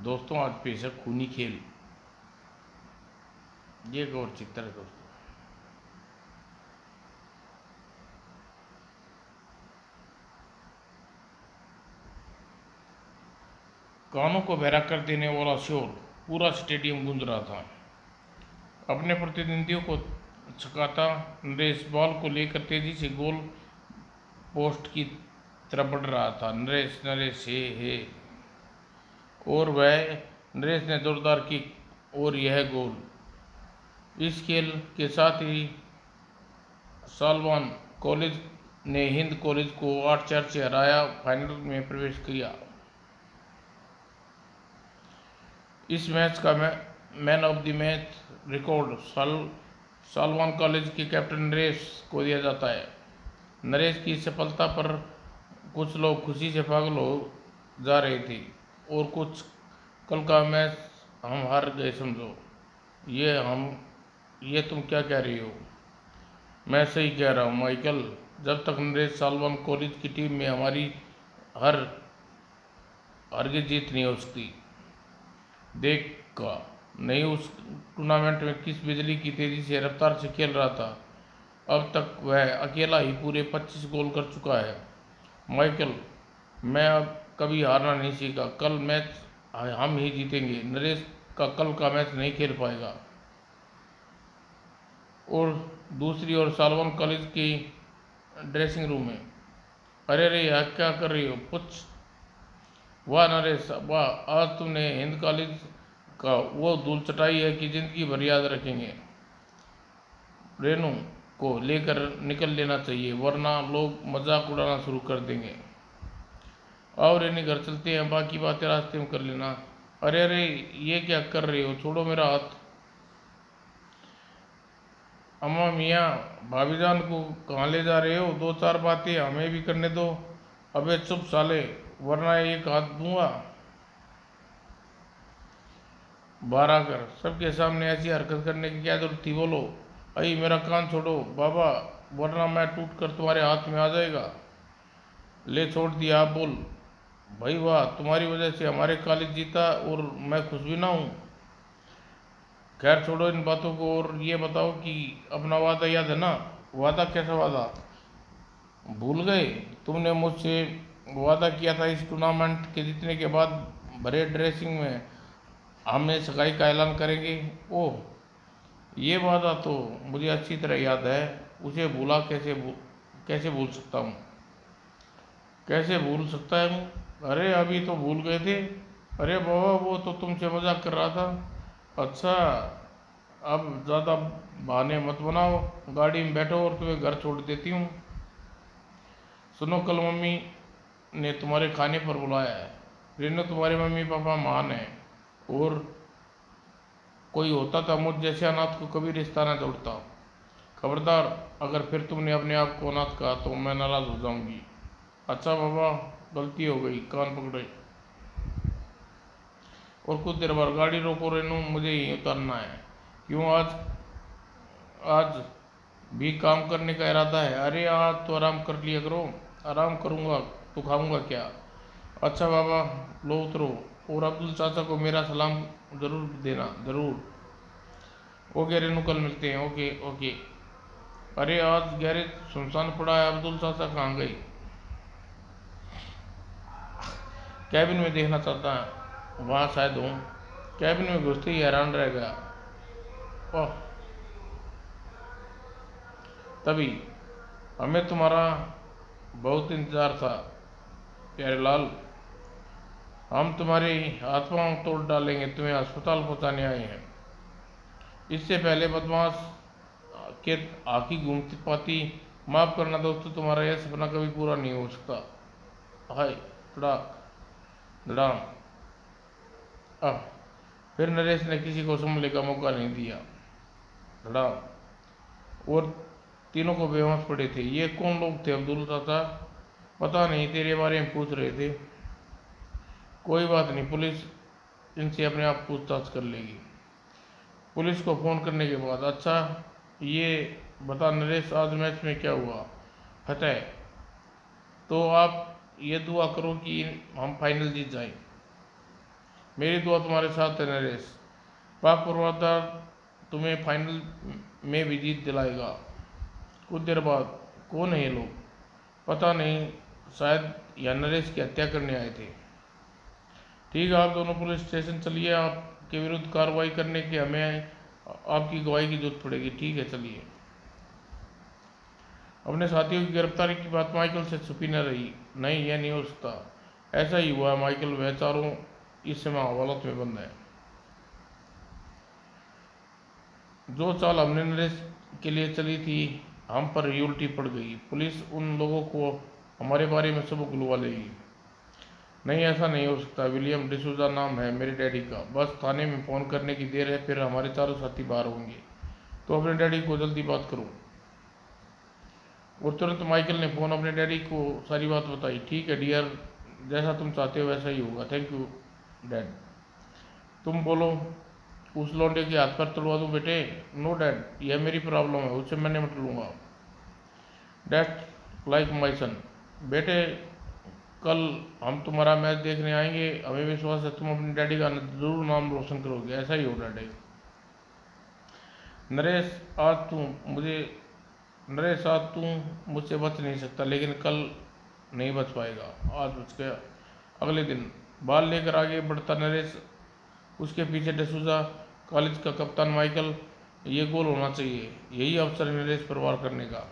दोस्तों आज पेश है खूनी खेल। ये एक और चित्र है दोस्तों। कानों को बहरा कर देने वाला शोर, पूरा स्टेडियम गूंज रहा था। अपने प्रतिद्वंदियों को छकाता नरेश बॉल को लेकर तेजी से गोल पोस्ट की तरफ बढ़ रहा था। नरेश नरेश हे और वह नरेश ने जोरदार किक और यह गोल। इस खेल के साथ ही सालवान कॉलेज ने हिंद कॉलेज को 8-4 से हराया, फाइनल में प्रवेश किया। इस मैच का man of the match record Salwan college के कैप्टन नरेश को दिया जाता है। नरेश की सफलता पर कुछ लोग खुशी से पागल हो जा रहे थे और कुछ कल का मैच हम हार गए समझो। ये तुम क्या कह रही हो? मैं सही कह रहा हूँ माइकल। जब तक नरेश सालवान कॉलेज की टीम में हमारी हरगिज जीत नहीं हो सकती। देख का नहीं, उस टूर्नामेंट में किस बिजली की तेजी से रफ्तार से खेल रहा था। अब तक वह अकेला ही पूरे 25 गोल कर चुका है। माइकल, मैं अब कभी हारना नहीं सीखा। कल मैच हम ही जीतेंगे। नरेश का कल का मैच नहीं खेल पाएगा। और दूसरी ओर सालवान कॉलेज की ड्रेसिंग रूम में, अरे रे यार क्या कर रही हो? कुछ वाह नरेश वाह, आज तुमने हिंद कॉलेज का वो धूल चटाई है कि जिंदगी भर याद रखेंगे। रेनू को लेकर निकल लेना चाहिए वरना लोग मजाक उड़ाना शुरू कर देंगे। आओ रेनी घर चलते हैं, बाकी बातें रास्ते में कर लेना। अरे अरे ये क्या कर रहे हो? छोड़ो मेरा हाथ। अम्मा मियाँ, भाभीजान को कहाँ ले जा रहे हो? 2-4 बातें हमें भी करने दो। अबे चुप साले, वरना एक हाथ दूंगा। बाहर आकर सबके सामने ऐसी हरकत करने की क्या जरूरत थी? बोलो। अई मेरा कान छोड़ो बाबा, वरना मैं टूट कर तुम्हारे हाथ में आ जाएगा। ले छोड़ दिया, आप बोल। भाई वाह, तुम्हारी वजह से हमारे कॉलेज जीता और मैं खुश भी ना हूँ। खैर छोड़ो इन बातों को और ये बताओ कि अपना वादा याद है ना? वादा? कैसा वादा? भूल गए? तुमने मुझसे वादा किया था इस टूर्नामेंट के जीतने के बाद भरे ड्रेसिंग में हमने सगाई का ऐलान करेंगे। ओह, ये वादा तो मुझे अच्छी तरह याद है। उसे कैसे भूल सकता हूँ? कैसे भूल सकता है हूँ? अरे अभी तो भूल गए थे। अरे बाबा वो तो तुमसे मजाक कर रहा था। अच्छा, अब ज़्यादा बहाने मत बनाओ। गाड़ी में बैठो और तुम्हें घर छोड़ देती हूँ। सुनो, कल मम्मी ने तुम्हारे खाने पर बुलाया है। रेनू, तुम्हारे मम्मी पापा महान हैं और कोई होता था मुझ जैसे अनाथ को कभी रिश्ता ना जोड़ता। खबरदार, अगर फिर तुमने अपने आप को अनाथ कहा तो मैं नाराज़ हो जाऊंगी। अच्छा बाबा, गलती हो गई, कान पकड़े। और कुछ देर बाद गाड़ी रोको रेनू, मुझे यहीं उतरना है। क्यों, आज आज भी काम करने का इरादा है? अरे आज तो आराम कर लिया करो। आराम करूँगा तो खाऊंगा क्या? अच्छा बाबा, लो उतरो और अब्दुल चाचा को मेरा सलाम ज़रूर देना, ज़रूर। ओके रेनू, कल मिलते हैं। Okay okay. अरे आज गैरेज सुनसान पड़ा है, अब्दुल चाचा कहाँ गई? कैबिन में देखना चाहता है, वहाँ शायद हूँ। कैबिन में घुसते ही हैरान रह गया। ओह, तभी हमें तुम्हारा बहुत इंतज़ार था प्यारे लाल। हम तुम्हारी आत्माओं तोड़ डालेंगे, तुम्हें अस्पताल पहुंचाने आए हैं। इससे पहले बदमाश के आँखी घूमती पाती। माफ़ करना दोस्तों, तुम्हारा यह सपना कभी पूरा नहीं हो सकता। हाय धड़ाक धड़ाम। आह, फिर नरेश ने किसी को संभलने का मौका नहीं दिया। धड़ाम। और तीनों को बेहोश पड़े थे। ये कौन लोग थे अब्दुल चाचा? पता नहीं, तेरे बारे में पूछ रहे थे। कोई बात नहीं, पुलिस इनसे अपने आप पूछताछ कर लेगी। पुलिस को फ़ोन करने के बाद, अच्छा ये बता नरेश, आज मैच में क्या हुआ? फतेह। तो आप ये दुआ करो कि हम फाइनल जीत जाएं। मेरी दुआ तुम्हारे साथ है नरेश। पाक परवरदिगार तुम्हें फाइनल में भी जीत दिलाएगा। कुछ देर बाद, कौन है ये लोग? पता नहीं, शायद यह नरेश की हत्या करने आए थे। ठीक है, आप दोनों पुलिस स्टेशन चलिए। आपके विरुद्ध कार्रवाई करने की हमें आपकी गवाही की जरूरत पड़ेगी। ठीक है, चलिए। अपने साथियों की गिरफ्तारी की बात माइकल से छुपी न रही। नहीं, यह नहीं हो सकता। ऐसा ही हुआ माइकल, वह चारों इस समय हवालात में बंद है। जो चाल हमने नरेश के लिए चली थी, हम पर ही उल्टी पड़ गई। पुलिस उन लोगों को हमारे बारे में सबक बुलवा लेगी। नहीं, ऐसा नहीं हो सकता। विलियम डिसूजा नाम है मेरे डैडी का। बस थाने में फ़ोन करने की देर है, फिर हमारे चारों साथी बाहर होंगे। तो अपने डैडी को जल्दी बात करो। और तुरंत माइकल ने फ़ोन अपने डैडी को सारी बात बताई। ठीक है डियर, जैसा तुम चाहते हो वैसा ही होगा। Thank you dad. तुम बोलो, उस लौंडे के हाथ पर तोड़वा दूँ बेटे? नो डैड, यह मेरी प्रॉब्लम है, उससे मैं निपट लूँगा। डैट लाइक माई सन। बेटे, कल हम तुम्हारा मैच देखने आएंगे। हमें विश्वास है तुम अपने डैडी का जरूर नाम रोशन करोगे। ऐसा ही हो डैडी। नरेश, आज तू मुझसे बच नहीं सकता, लेकिन कल नहीं बच पाएगा। आज बच गया। अगले दिन बाल लेकर आगे बढ़ता नरेश, उसके पीछे डिसूजा, कॉलेज का कप्तान माइकल। ये गोल होना चाहिए, यही अवसर है नरेश पर वार करने का।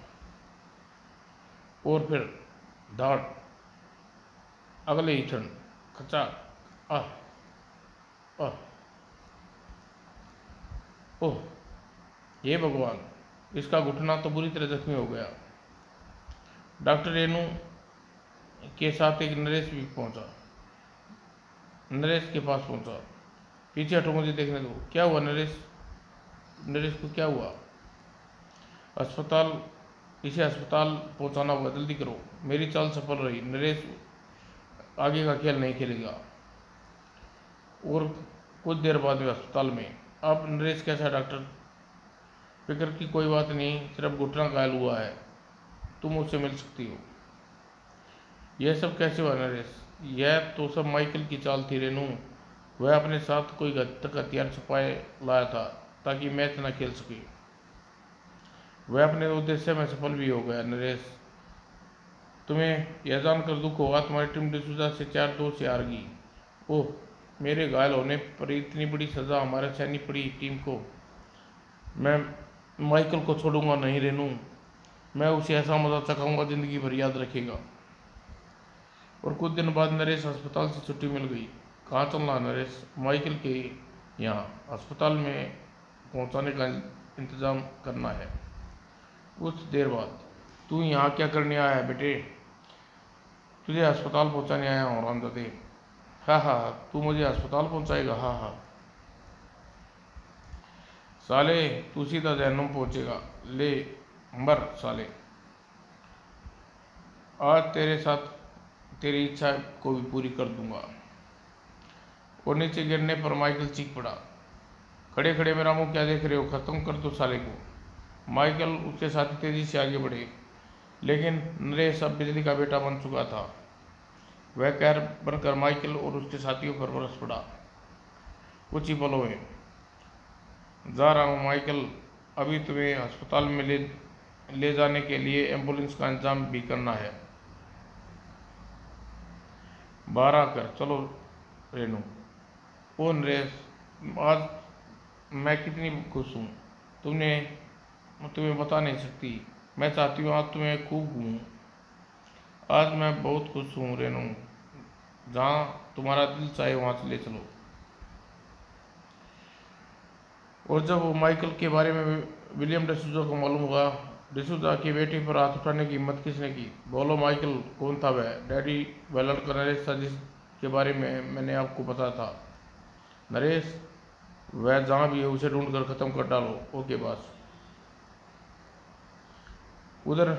और फिर धाड़, अगले ही क्षण खचा, आह आह, ओह ये भगवान, इसका घुटना तो बुरी तरह जख्मी हो गया। डॉक्टर रेनू के साथ एक नरेश भी पहुंचा। नरेश के पास पहुंचा। पीछे हटो, मुझे देखने दो। क्या हुआ नरेश? नरेश को क्या हुआ? अस्पताल, इसे अस्पताल पहुंचाना होगा, जल्दी करो। मेरी चाल सफल रही। नरेश आगे का खेल नहीं खेलेगा। और कुछ देर बाद वे अस्पताल में। अब नरेश कैसा है डॉक्टर? फिक्र की कोई बात नहीं, सिर्फ घुटना घायल हुआ है। तुम उससे मिल सकती हो। यह सब कैसे हुआ नरेश? यह तो सब माइकल की चाल थी रेनू। वह अपने साथ कोई घातक हथियार छुपाए लाया था ताकि मैच न खेल सके। वह अपने उद्देश्य में सफल भी हो गया। नरेश, तुम्हें यह जानकर दुख होगा, तुम्हारी टीम डिसूजा से 4-2 से हार गई। ओह, मेरे घायल होने पर इतनी बड़ी सज़ा हमारे सैनी पड़ी टीम को। मैं माइकल को छोड़ूंगा नहीं रेनू। मैं उसे ऐसा मजा चखाऊंगा जिंदगी भर याद रखेगा। और कुछ दिन बाद नरेश अस्पताल से छुट्टी मिल गई। कहाँ चलना नरेश? माइकल के यहाँ अस्पताल में पहुँचाने का इंतज़ाम करना है। कुछ देर बाद, तू यहाँ क्या करने आया है बेटे? तुझे अस्पताल पहुँचाने आया हूँ रामजादे। हाँ हाँ, तू मुझे अस्पताल पहुँचाएगा? हाँ हाँ साले, तू सीधा जहन्नुम पहुँचेगा। ले मर साले। आज तेरे साथ तेरी इच्छा को भी पूरी कर दूंगा। और नीचे गिरने पर माइकल चीख पड़ा। खड़े खड़े मेरा मुंह क्या देख रहे हो? खत्म कर दो साले को। माइकल उसके साथ तेजी से आगे बढ़े, लेकिन नरेश अब बिजली का बेटा बन चुका था। वह कहर बनकर माइकल और उसके साथियों पर बरस पड़ा। कुछ ही पलों में जा रहा हूँ माइकल, अभी तुम्हें अस्पताल में ले जाने के लिए एम्बुलेंस का इंतजाम भी करना है। बाहर आकर चलो रेनू। ओ नरेश, आज मैं कितनी खुश हूँ, तुम्हें बता नहीं सकती। मैं चाहती हूँ आज तुम्हें खूब घूमूं। आज मैं बहुत खुश हूँ रेनू। जहाँ तुम्हारा दिल चाहे वहाँ से ले चलो। और जब वो माइकल के बारे में विलियम डिसूजा को मालूम हुआ, डिसूजा की बेटी पर हाथ उठाने की हिम्मत किसने की? बोलो माइकल, कौन था वह? डैडी, वह लड़का नरेश था जिसके बारे में मैंने आपको बताया था। नरेश, वह जहाँ भी है उसे ढूंढ कर ख़त्म कर डालो। Okay boss. उधर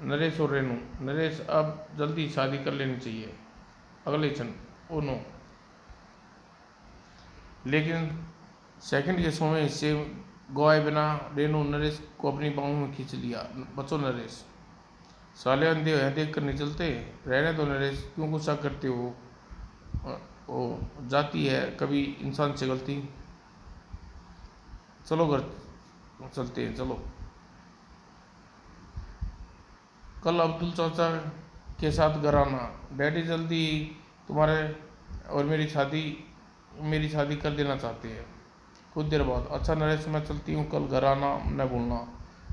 नरेश और रेनू। नरेश, अब जल्दी शादी कर लेनी चाहिए। अगले क्षण, ओ नो। लेकिन सेकंड के समय इससे गवाए बिना रेनू नरेश को अपनी बाहों में खींच लिया। बचो नरेश, साले अंधे हैं देख कर नहीं चलते। रहने दो नरेश, क्यों गुस्सा करते हो? वो जाती है कभी इंसान से गलती। चलो घर चलते हैं, चलो। कल अब्दुल चाचा के साथ घर आना, डैडी जल्दी तुम्हारे और मेरी शादी कर देना चाहते हैं। कुछ देर बाद, अच्छा नरेश मैं चलती हूँ, कल घर आना न भूलना।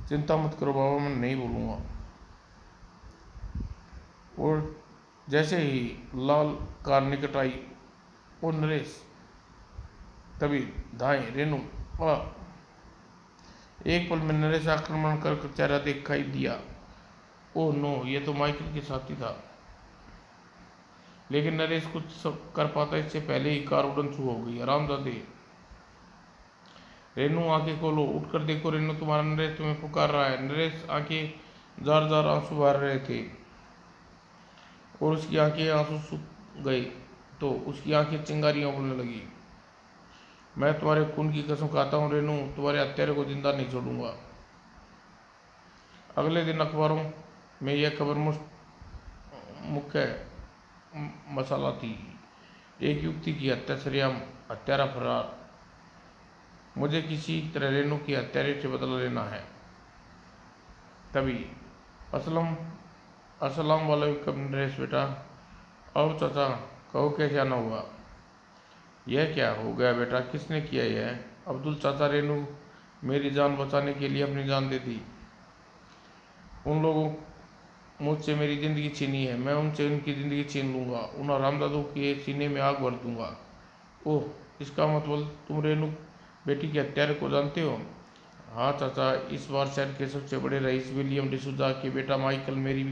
चिंता मत करो बाबा, मैं नहीं भूलूंगा। और जैसे ही लाल कार निकट आई और नरेश तभी धाए रेनू आ। एक पल में नरेश आक्रमण कर चेहरा दिखाई दिया। ओह नो, ये तो माइकल के साथी था। लेकिन नरेश कुछ कर पाता इससे पहले ही कार उड़न शुरू हो गई। आरामजादे, रेनू आंखें खोलो, उठकर देखो रेनू, तुम्हारा नरेश तुम्हें पुकार रहा है। नरेश आंखें जार जार आंसू बहा रहे थे और उसकी आंखें आंसू सूख गए तो उसकी आंखें चिंगारियां उड़ने लगी। मैं तुम्हारे खून की कसम खाता हूँ रेनू, तुम्हारे हत्यारे को जिंदा नहीं छोड़ूंगा। अगले दिन अखबारों में यह खबर मुख्य मसाला थी। एक युवती की हत्या सरेआम, हत्यारा फरार। मुझे किसी तरह रेनू की हत्यारे से बदला लेना है। तभी अस्सलाम वालेकुम नरेश बेटा। आओ चाचा, कहो कैसे आना हुआ। यह क्या हो गया बेटा, किसने किया यह। अब्दुल चाचा, रेनू मेरी जान बचाने के लिए अपनी जान दे दी। उन लोगों मुझसे मेरी ज़िंदगी छीनी है, मैं उनसे उनकी ज़िंदगी छीन लूँगा, उन हरामजादों के सीने में आग भर दूँगा। ओह, इसका मतलब तुम रेनू बेटी के हत्यारे को जानते हो। हाँ चाचा, इस बार शहर के सबसे बड़े रईस विलियम डिसूजा के बेटा माइकल मेरी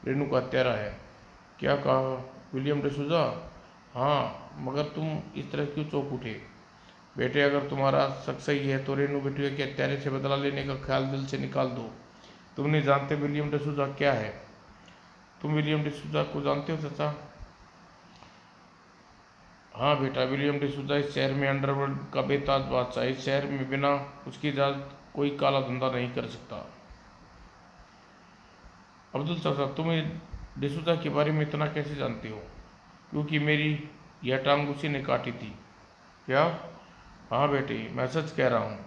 रेनू का हत्यारा है। क्या कहा, विलियम डिसूजा। हाँ, मगर तुम इस तरह क्यों चौंक उठे बेटे। अगर तुम्हारा शक सही है तो रेनू बेटी के हत्यारे से बदला लेने का ख्याल दिल से निकाल दो। तुम नहीं जानते विलियम डिसूजा क्या है। तुम विलियम डिसूजा को जानते हो चाचा। हाँ बेटा, विलियम डिसूजा इस शहर में अंडरवर्ल्ड का बेताज बादशाह। इस शहर में बिना उसकी इजाज़त कोई काला धंधा नहीं कर सकता। अब्दुल चाचा, तुम डिसूजा के बारे में इतना कैसे जानते हो। क्योंकि मेरी यह टांग उसी ने काटी थी। क्या। हाँ बेटे, मैं सच कह रहा हूँ।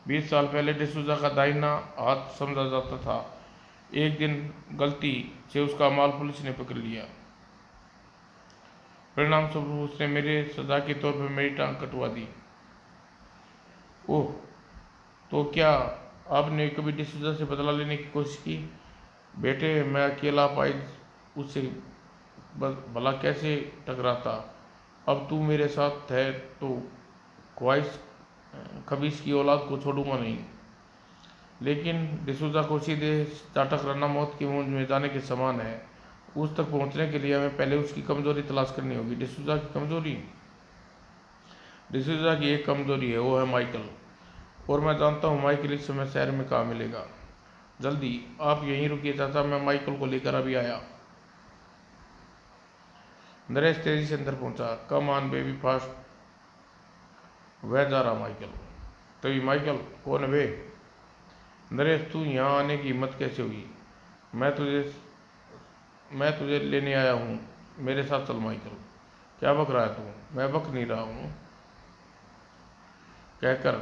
20 साल पहले डिसूजा का दाहिना हाथ समझा जाता था। एक दिन गलती से उसका माल पुलिस ने पकड़ लिया। परिणाम स्वरूप उसने मेरे सजा के तौर पर मेरी टांग कटवा दी। ओह, तो क्या आपने कभी डिसूजा से बदला लेने की कोशिश की। बेटे, मैं अकेला पाई उससे भला कैसे टकराता। अब तू मेरे साथ है तो ख्वाहिश खबीस की औलाद को छोड़ूंगा नहीं। लेकिन डिसूजा को सीधे चाटक रना मौत की मूंज में जाने के समान है। उस तक पहुंचने के लिए हमें पहले उसकी कमजोरी तलाश करनी होगी। डिसूजा की कमजोरी। डिसूजा की एक कमजोरी है, वो है माइकल। और मैं जानता हूँ माइकल इस समय शहर में कहाँ मिलेगा। जल्दी आप यहीं रुकिए चाचा, मैं माइकल को लेकर अभी आया। नरेश तेजी से अंदर पहुंचा। Come on baby fast. वह जा रहा माइकल। तभी माइकल, कौन है वे। नरेश, तू यहाँ आने की हिम्मत कैसे हुई। मैं तुझे लेने आया हूँ, मेरे साथ चल। माइकल, क्या बक रहा है तू। मैं बक नहीं रहा हूँ, कहकर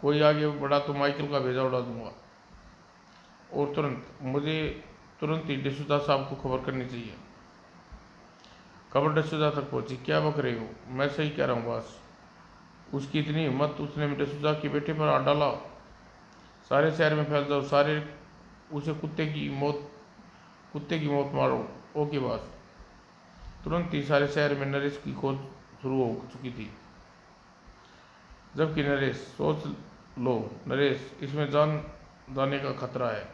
कोई आगे बढ़ा तो माइकल का भेजा उड़ा दूंगा। और मुझे तुरंत ही डिसूजा साहब को खबर करनी चाहिए। खबर डिसूजा तक पहुंची। क्या बक रहे हो, मैं सही कह रहा हूँ बस। उसकी इतनी हिम्मत, उसने डिसूजा के बेटे पर हाथ डाला। सारे शहर में फैल जाओ, सारे उसे कुत्ते की मौत मारो। ओके बस। तुरंत ही सारे शहर में नरेश की खोज शुरू हो चुकी थी। जबकि नरेश, सोच लो नरेश, इसमें जान जाने का खतरा है।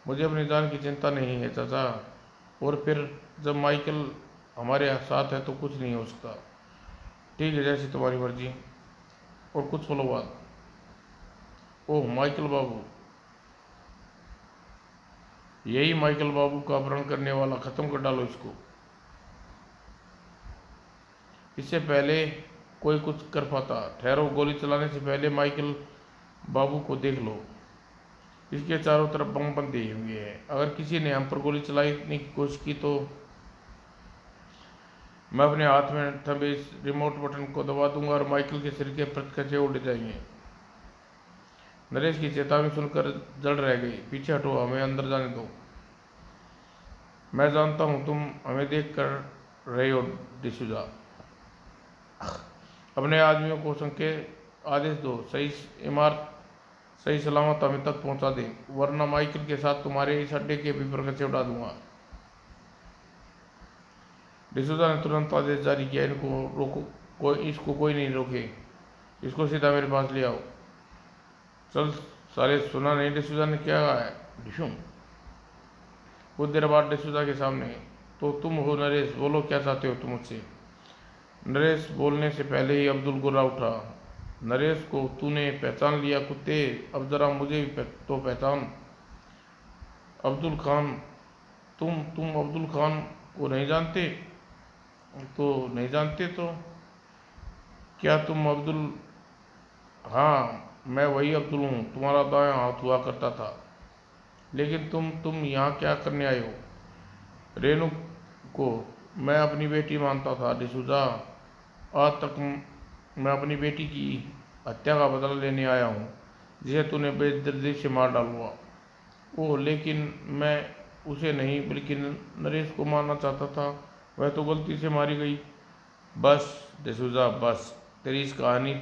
मुझे अपनी जान की चिंता नहीं है चाचा। और फिर जब माइकल हमारे साथ है तो कुछ नहीं हो सकता। ठीक है, जैसी तुम्हारी मर्जी। और कुछ पलों बाद, ओह माइकल बाबू, यही माइकल बाबू का अपहरण करने वाला, खत्म कर डालो इसको। इससे पहले कोई कुछ कर पाता। ठहरो, गोली चलाने से पहले माइकल बाबू को देख लो। इसके चारों तरफ बम बंधे हुए हैं। अगर किसी ने हम पर गोली चलाने की कोशिश की तो मैं अपने हाथ में थमे इस रिमोट बटन को दबा दूंगा और माइकल के सिर के प्रतकचे उड़ जाएंगे। नरेश की चेतावनी सुनकर जड़ रह गई। पीछे हटो, हमें अंदर जाने दो। मैं जानता हूं तुम हमें देख कर रहे हो डिसूजा। अपने आदमियों को संके आदेश दो, इमारत सही सलामत हमें तक पहुंचा दें, वरना माइकल के साथ तुम्हारे इस अड्डे के भी प्रकचे उड़ा दूंगा। डिसूजा ने तुरंत आदेश जारी किया, इनको रोको, इसको कोई नहीं रोके, इसको सीधा मेरे पास ले आओ। चल साले, सुना नहीं डिसूजा ने क्या कहा है? डिशुम। कुछ देर बाद डिसूजा के सामने, तो तुम हो नरेश, बोलो क्या चाहते हो तुम मुझसे? नरेश बोलने से पहले ही अब्दुल गुर्रा उठा। नरेश को तूने पहचान लिया कुत्ते, अब जरा मुझे भी तो पहचान। अब्दुल खान, तुम अब्दुल खान को नहीं जानते? तो नहीं जानते तो क्या तुम अब्दुल? हाँ, मैं वही अब्दुल हूँ, तुम्हारा दायां हाथ हुआ करता था। लेकिन तुम यहाँ क्या करने आए हो? रेनू को मैं अपनी बेटी मानता था डिसूजा। आज तक मैं अपनी बेटी की हत्या का बदला लेने आया हूँ, जिसे तूने बेदर्दी से मार डाला। ओह, लेकिन मैं उसे नहीं बल्कि नरेश को मारना चाहता था, वह तो गलती से मारी गई। बस डिसूजा, बस, तेरी इस कहानी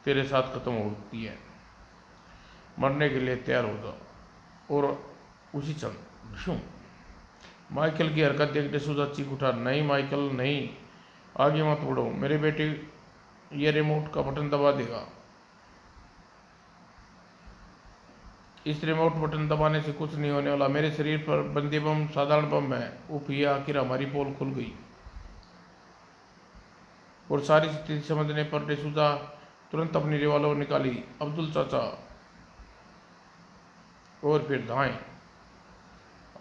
तेरे साथ खत्म होती है। मरने के लिए तैयार हो जाओ। और उसी क्षण माइकल की हरकत देख डिसूजा चीख उठा। नहीं माइकल, नहीं, आगे मत बढ़ो, मेरे बेटे ये रिमोट का बटन दबा देगा। इस रिमोट बटन दबाने से कुछ नहीं होने वाला, मेरे शरीर पर बंदी बम साधारण बम है। उफ, ये आखिर हमारी पोल खुल गई। और सारी स्थिति समझने पर डिसूजा तुरंत अपनी रिवॉल्वर निकाली। अब्दुल चाचा, और फिर धाएं।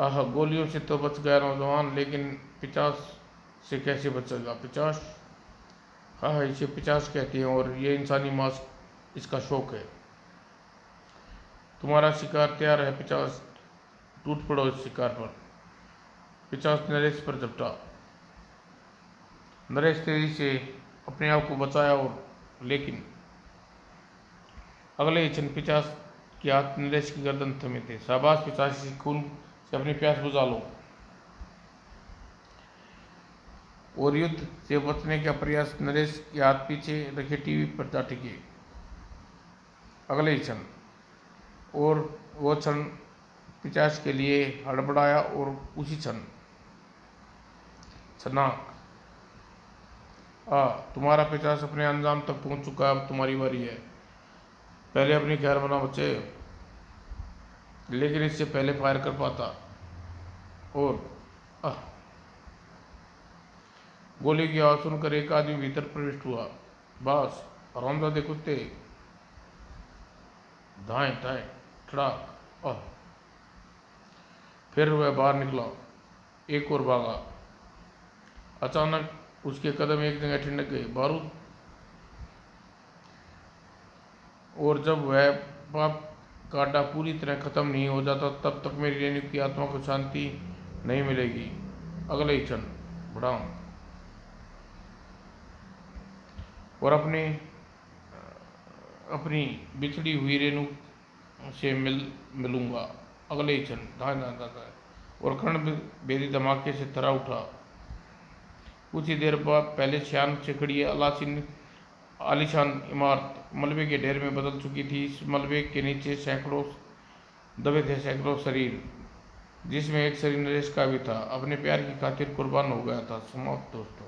आह, गोलियों से तो बच गया नौजवान, लेकिन 50 से कैसे बचेगा? 50? हाँ, इसे 50 कहते हैं और ये इंसानी मांस इसका शौक है। तुम्हारा शिकार तैयार है 50, टूट पड़ो इस शिकार पर। 50 नरेश पर झपटा। नरेश तेजी से अपने आप को बचाया और लेकिन अगले ही क्षण 50 के हाथ नरेश की गर्दन थमे थे। शाबाश 85, खून से अपनी प्यास बुझा लो और युद्ध से बचने का प्रयास। नरेश के हाथ पीछे रखे टीवी पर जा टिके। अगले ही क्षण, और वो क्षण 50 के लिए हड़बड़ाया और उसी क्षण छनाक। तुम्हारा 50 अपने अंजाम तक पहुंच चुका है, अब तुम्हारी बारी है। पहले अपनी खैर बना बच्चे। लेकिन इससे पहले फायर कर पाता। और गोली की आवाज सुनकर एक आदमी भीतर प्रविष्ट हुआ। बस, हरामजादे कुत्ते, दाएं दाएं, ठड़ाक। फिर वह बाहर निकला, एक और भागा। अचानक उसके कदम एक जगह ठिठक गए। बारूद। और जब वह पाप काटा पूरी तरह खत्म नहीं हो जाता, तब तक मेरी रेणु की आत्मा को शांति नहीं मिलेगी। अगले ही क्षण बढ़ाऊं और अपनी बिछड़ी हुई रेणु से मिलूंगा। अगले ही क्षण धाए धाए धाए और कर्ण बेदी धमाके से थरा उठा। कुछ ही देर बाद पहले शान से खड़ी आलीशान इमारत मलबे के ढेर में बदल चुकी थी। इस मलबे के नीचे सैकड़ों दबे थे, सैकड़ों शरीर, जिसमें एक शरीर नरेश का भी था, अपने प्यार की खातिर कुर्बान हो गया था। समाप्त दोस्तों।